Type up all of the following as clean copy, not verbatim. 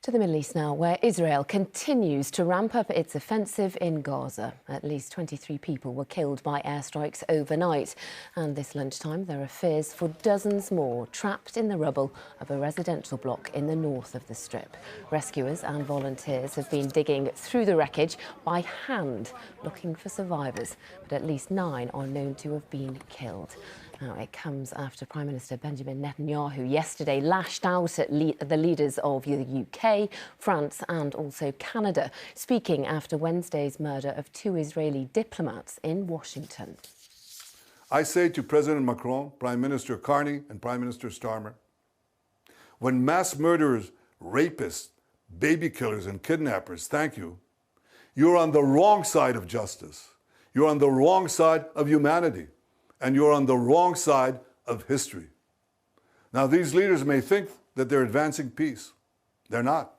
To the Middle East now, where Israel continues to ramp up its offensive in Gaza. At least 23 people were killed by airstrikes overnight. And this lunchtime, there are fears for dozens more trapped in the rubble of a residential block in the north of the Strip. Rescuers and volunteers have been digging through the wreckage by hand, looking for survivors. But at least 9 are known to have been killed. Now, it comes after Prime Minister Benjamin Netanyahu yesterday lashed out at the leaders of the UK, France and also Canada, speaking after Wednesday's murder of 2 Israeli diplomats in Washington. I say to President Macron, Prime Minister Carney and Prime Minister Starmer, when mass murderers, rapists, baby killers and kidnappers thank you, you're on the wrong side of justice. You're on the wrong side of humanity. And you're on the wrong side of history. Now, these leaders may think that they're advancing peace. They're not.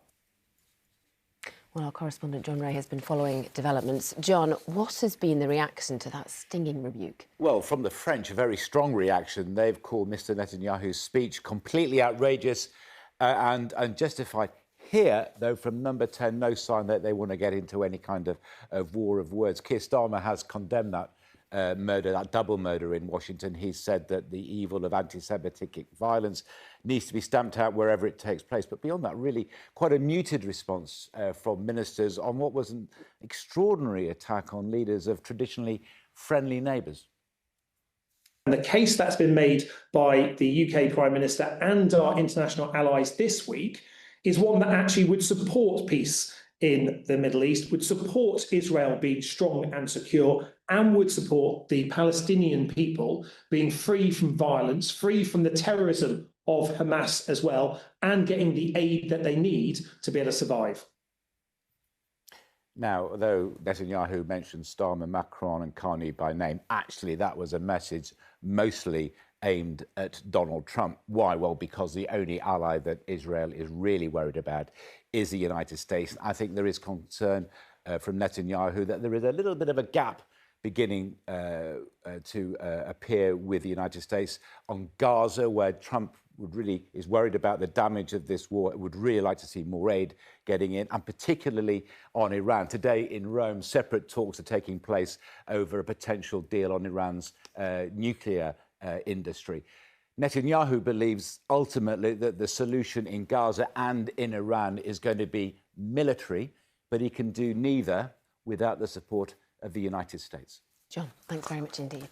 Well, our correspondent John Ray has been following developments. John, what has been the reaction to that stinging rebuke? Well, from the French, a very strong reaction. They've called Mr Netanyahu's speech completely outrageous and justified. Here, though, from Number 10, no sign that they want to get into any kind of war of words. Keir Starmer has condemned that murder, that double murder in Washington. He said that the evil of anti-Semitic violence needs to be stamped out wherever it takes place. But beyond that, really quite a muted response from ministers on what was an extraordinary attack on leaders of traditionally friendly neighbours. And the case that's been made by the UK Prime Minister and our international allies this week is one that actually would support peace in the Middle East, would support Israel being strong and secure, and would support the Palestinian people being free from violence, free from the terrorism of Hamas as well, and getting the aid that they need to be able to survive. Now, though Netanyahu mentioned Starmer, Macron and Carney by name, actually that was a message mostly aimed at Donald Trump. Why? Well, because the only ally that Israel is really worried about is the United States. I think there is concern from Netanyahu that there is a little bit of a gap beginning to appear with the United States on Gaza, where Trump is worried about the damage of this war, would really like to see more aid getting in, and particularly on Iran. Today in Rome, separate talks are taking place over a potential deal on Iran's nuclear industry. Netanyahu believes ultimately that the solution in Gaza and in Iran is going to be military, but he can do neither without the support of the United States. John, thanks very much indeed.